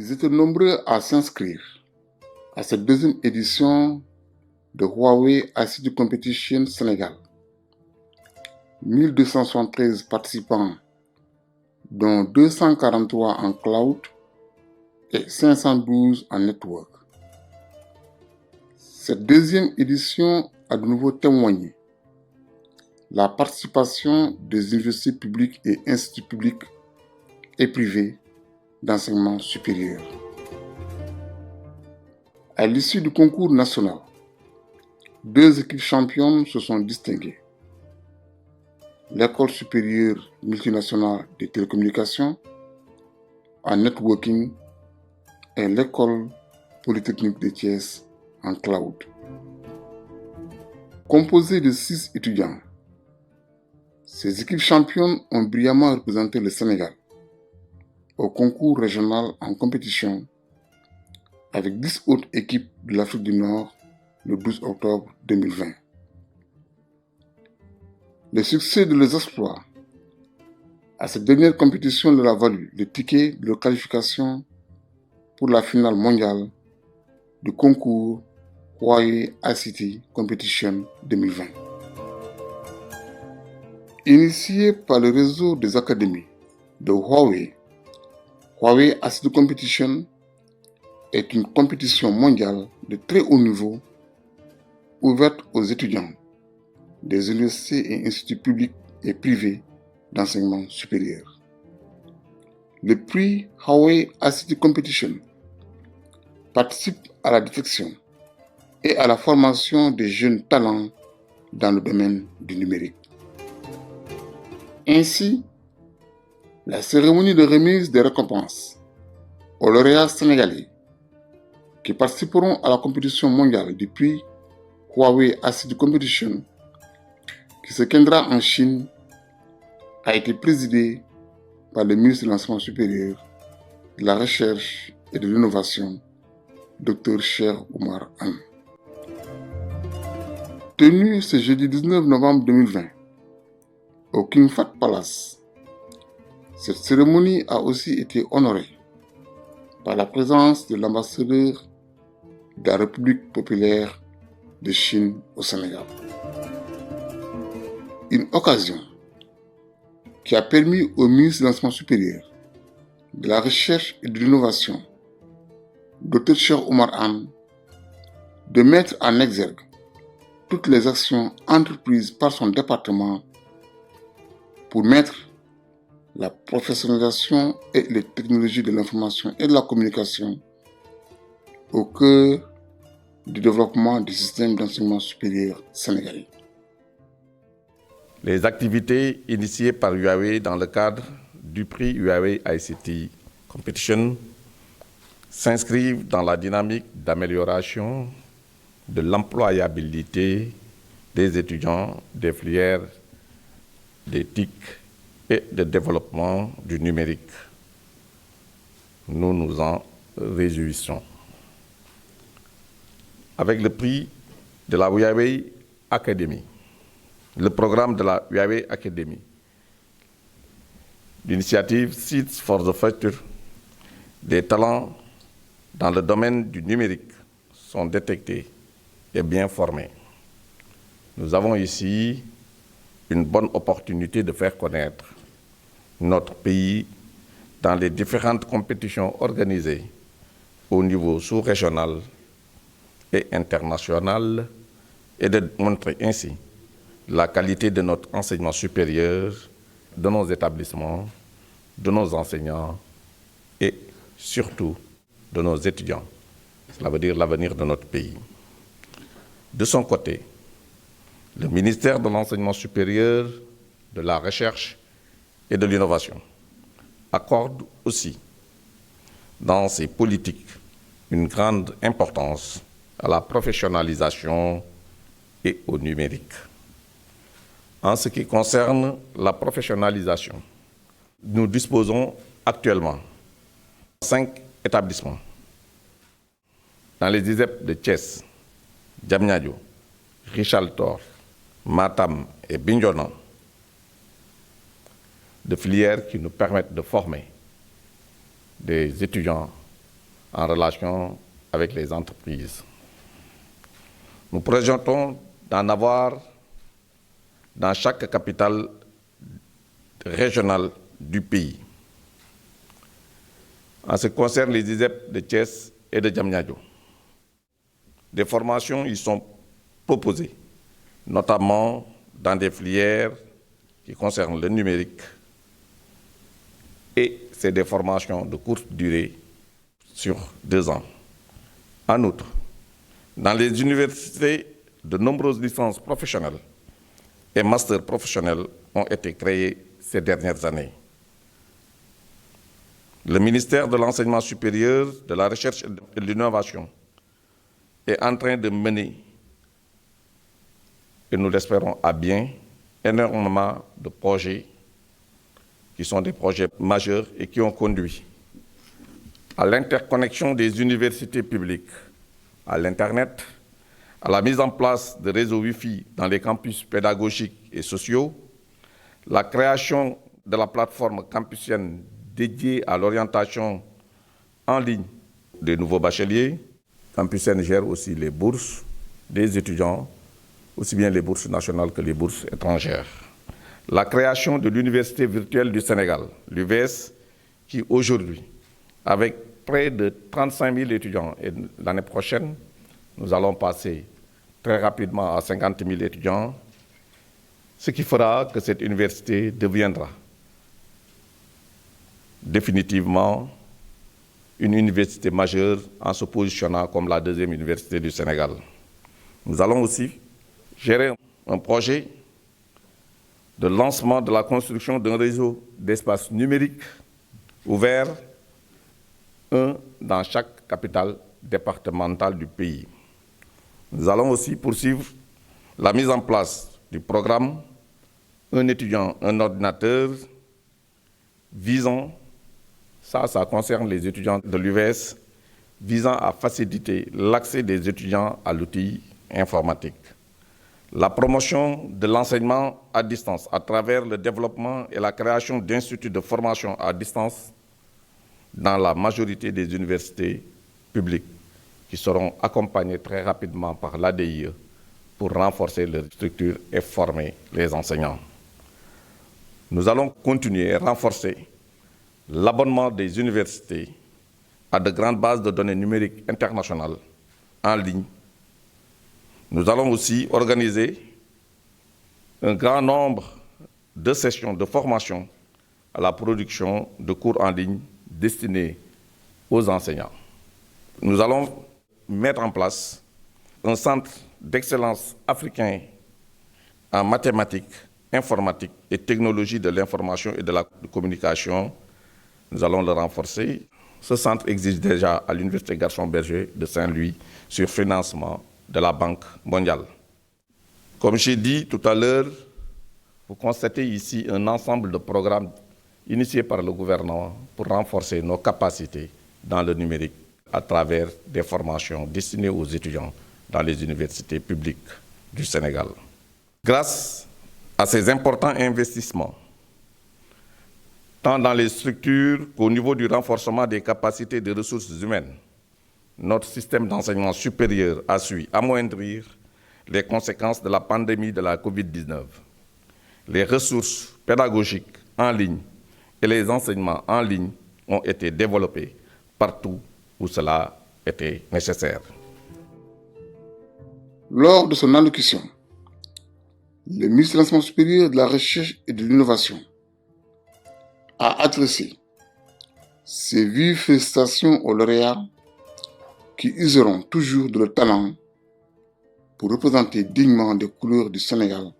Ils étaient nombreux à s'inscrire à cette deuxième édition de Huawei ICT Competition Sénégal. 1273 participants, dont 243 en cloud et 512 en network. Cette deuxième édition a de nouveau témoigné la participation des universités publiques et instituts publics et privés d'enseignement supérieur. À l'issue du concours national, 2 équipes championnes se sont distinguées. L'École supérieure multinationale des télécommunications en networking et l'École polytechnique de Thiès en cloud. Composées de 6 étudiants, ces équipes championnes ont brillamment représenté le Sénégal au concours régional en compétition avec 10 autres équipes de l'Afrique du Nord le 12 octobre 2020. Le succès de leurs exploits à cette dernière compétition leur a valu le ticket de qualification pour la finale mondiale du concours Huawei ICT Competition 2020. Initié par le réseau des académies de Huawei, Huawei ICT Competition est une compétition mondiale de très haut niveau ouverte aux étudiants des universités et instituts publics et privés d'enseignement supérieur. Le prix Huawei ICT Competition participe à la détection et à la formation des jeunes talents dans le domaine du numérique. Ainsi, la cérémonie de remise des récompenses aux lauréats sénégalais qui participeront à la compétition mondiale du prix Huawei ICT Competition qui se tiendra en Chine a été présidée par le ministre de l'Enseignement supérieur, de la Recherche et de l'Innovation, Dr Cheikh Oumar Anne. Tenue ce jeudi 19 novembre 2020 au King Fahd Palace, cette cérémonie a aussi été honorée par la présence de l'ambassadeur de la République populaire de Chine au Sénégal. Une occasion qui a permis au ministre de l'Enseignement supérieur, de la Recherche et de l'Innovation, Dr Cheikh Oumar Anne, de mettre en exergue toutes les actions entreprises par son département pour mettre la professionnalisation et les technologies de l'information et de la communication au cœur du développement du système d'enseignement supérieur sénégalais. Les activités initiées par Huawei dans le cadre du prix Huawei ICT Competition s'inscrivent dans la dynamique d'amélioration de l'employabilité des étudiants des filières des TIC et de développement du numérique. Nous nous en réjouissons. Avec le prix de la Huawei Academy, le programme de la Huawei Academy, l'initiative Seeds for the Future, des talents dans le domaine du numérique sont détectés et bien formés. Nous avons ici une bonne opportunité de faire connaître notre pays dans les différentes compétitions organisées au niveau sous-régional et international et de montrer ainsi la qualité de notre enseignement supérieur, de nos établissements, de nos enseignants et surtout de nos étudiants. Cela veut dire l'avenir de notre pays. De son côté, le ministère de l'Enseignement supérieur, de la Recherche et de l'Innovation accorde aussi dans ses politiques une grande importance à la professionnalisation et au numérique. En ce qui concerne la professionnalisation, nous disposons actuellement de 5 établissements dans les ISEP de Thiès, Diamniadio, Richard Toll, Matam et Bignona, de filières qui nous permettent de former des étudiants en relation avec les entreprises. Nous projetons d'en avoir dans chaque capitale régionale du pays. En ce qui concerne les ISEP de Thiès et de Diamniadio, des formations y sont proposées, notamment dans des filières qui concernent le numérique, et c'est des formations de courte durée sur 2 ans. En outre, dans les universités, de nombreuses licences professionnelles et masters professionnels ont été créés ces dernières années. Le ministère de l'Enseignement supérieur, de la Recherche et de l'Innovation est en train de mener, et nous l'espérons à bien, énormément de projets qui sont des projets majeurs et qui ont conduit à l'interconnexion des universités publiques, à l'Internet, à la mise en place de réseaux Wi-Fi dans les campus pédagogiques et sociaux, la création de la plateforme campusienne dédiée à l'orientation en ligne des nouveaux bacheliers. Campusienne gère aussi les bourses des étudiants, aussi bien les bourses nationales que les bourses étrangères. La création de l'Université virtuelle du Sénégal, l'UVS, qui aujourd'hui, avec près de 35 000 étudiants, et l'année prochaine, nous allons passer très rapidement à 50 000 étudiants, ce qui fera que cette université deviendra définitivement une université majeure en se positionnant comme la 2e université du Sénégal. Nous allons aussi gérer un projet de lancement de la construction d'un réseau d'espaces numériques ouverts, un dans chaque capitale départementale du pays. Nous allons aussi poursuivre la mise en place du programme Un étudiant, un ordinateur, visant, ça concerne les étudiants de l'UVS, visant à faciliter l'accès des étudiants à l'outil informatique. La promotion de l'enseignement à distance à travers le développement et la création d'instituts de formation à distance dans la majorité des universités publiques qui seront accompagnés très rapidement par l'ADIE pour renforcer leurs structures et former les enseignants. Nous allons continuer à renforcer l'abonnement des universités à de grandes bases de données numériques internationales en ligne. Nous allons aussi organiser un grand nombre de sessions de formation à la production de cours en ligne destinés aux enseignants. Nous allons mettre en place un centre d'excellence africain en mathématiques, informatique et technologie de l'information et de la communication. Nous allons le renforcer. Ce centre existe déjà à l'Université Gaston Berger de Saint-Louis sur financement de la Banque mondiale. Comme j'ai dit tout à l'heure, vous constatez ici un ensemble de programmes initiés par le gouvernement pour renforcer nos capacités dans le numérique à travers des formations destinées aux étudiants dans les universités publiques du Sénégal. Grâce à ces importants investissements, tant dans les structures qu'au niveau du renforcement des capacités de ressources humaines, notre système d'enseignement supérieur a su amoindrir les conséquences de la pandémie de la COVID-19. Les ressources pédagogiques en ligne et les enseignements en ligne ont été développés partout où cela était nécessaire. Lors de son allocution, le ministre de l'Enseignement supérieur, de la Recherche et de l'Innovation a adressé ses vives félicitations aux lauréats qui useront toujours de leur talent pour représenter dignement les couleurs du Sénégal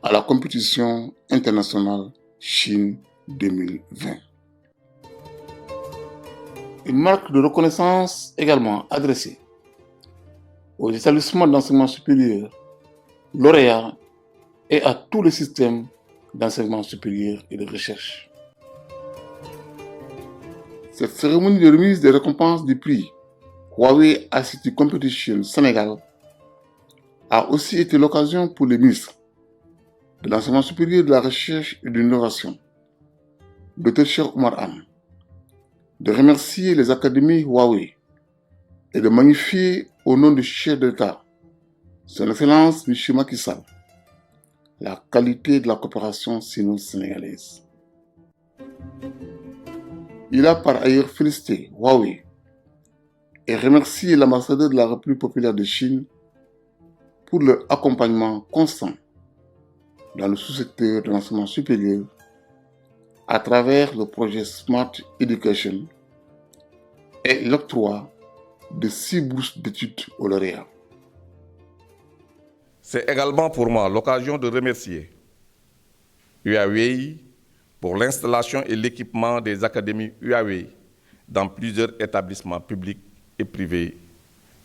à la compétition internationale Chine 2020. Une marque de reconnaissance également adressée aux établissements d'enseignement supérieur, lauréats et à tous les systèmes d'enseignement supérieur et de recherche. Cette cérémonie de remise des récompenses du prix Huawei ICT Competition Sénégal a aussi été l'occasion pour le ministre de l'Enseignement supérieur, de la Recherche et de l'Innovation, Dr Cheikh Oumar Anne, de remercier les académies Huawei et de magnifier au nom du chef de l'État, Son Excellence M. Macky Sall, la qualité de la coopération sino-sénégalaise. Il a par ailleurs félicité Huawei et remercié l'ambassadeur de la République populaire de Chine pour leur accompagnement constant dans le sous-secteur de l'enseignement supérieur à travers le projet Smart Education et l'octroi de 6 bourses d'études aux lauréats. C'est également pour moi l'occasion de remercier Huawei pour l'installation et l'équipement des académies Huawei dans plusieurs établissements publics et privés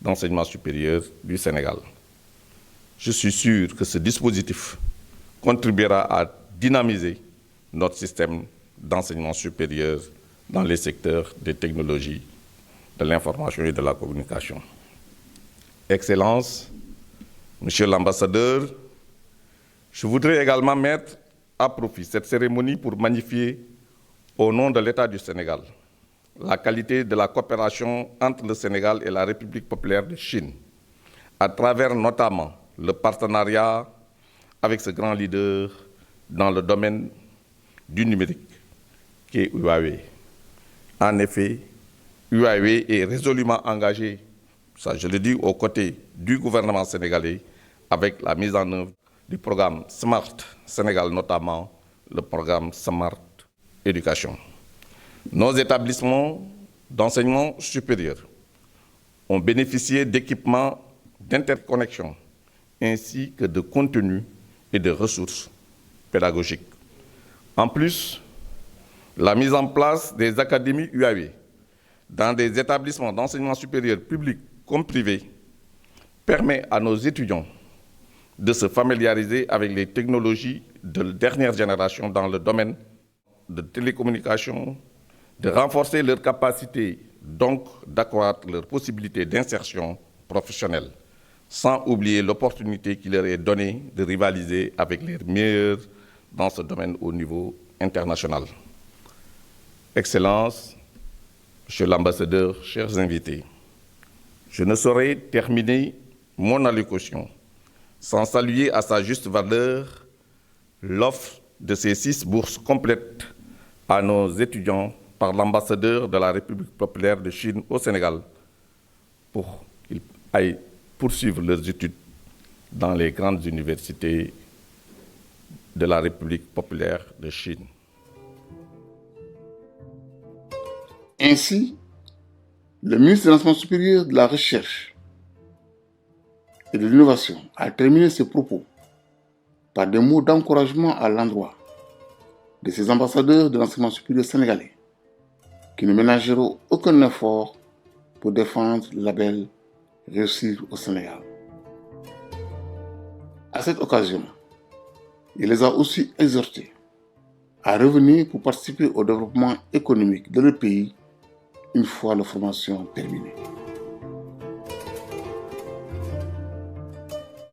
d'enseignement supérieur du Sénégal. Je suis sûr que ce dispositif contribuera à dynamiser notre système d'enseignement supérieur dans les secteurs des technologies, de l'information et de la communication. Excellences, Monsieur l'ambassadeur, je voudrais également mettre à profit cette cérémonie pour magnifier, au nom de l'État du Sénégal, la qualité de la coopération entre le Sénégal et la République populaire de Chine, à travers notamment le partenariat avec ce grand leader dans le domaine du numérique, qui est Huawei. En effet, Huawei est résolument engagé, ça je le dis, aux côtés du gouvernement sénégalais, avec la mise en œuvre du programme Smart Sénégal, notamment le programme Smart Education. Nos établissements d'enseignement supérieur ont bénéficié d'équipements d'interconnexion ainsi que de contenus et de ressources pédagogiques. En plus, la mise en place des académies Huawei dans des établissements d'enseignement supérieur publics comme privés permet à nos étudiants de se familiariser avec les technologies de dernière génération dans le domaine de télécommunications, de renforcer leurs capacités, donc d'accroître leurs possibilités d'insertion professionnelle, sans oublier l'opportunité qui leur est donnée de rivaliser avec les meilleurs dans ce domaine au niveau international. Excellences, Monsieur l'ambassadeur, chers invités, je ne saurais terminer mon allocution sans saluer à sa juste valeur l'offre de ces 6 bourses complètes à nos étudiants par l'ambassadeur de la République populaire de Chine au Sénégal pour qu'ils aillent poursuivre leurs études dans les grandes universités de la République populaire de Chine. Ainsi, le ministre de l'Enseignement supérieur, de la Recherche et de l'Innovation a terminé ses propos par des mots d'encouragement à l'endroit de ces ambassadeurs de l'enseignement supérieur sénégalais qui ne ménageront aucun effort pour défendre le label Réussir au Sénégal. À cette occasion, il les a aussi exhortés à revenir pour participer au développement économique de leur pays une fois leur formation terminée.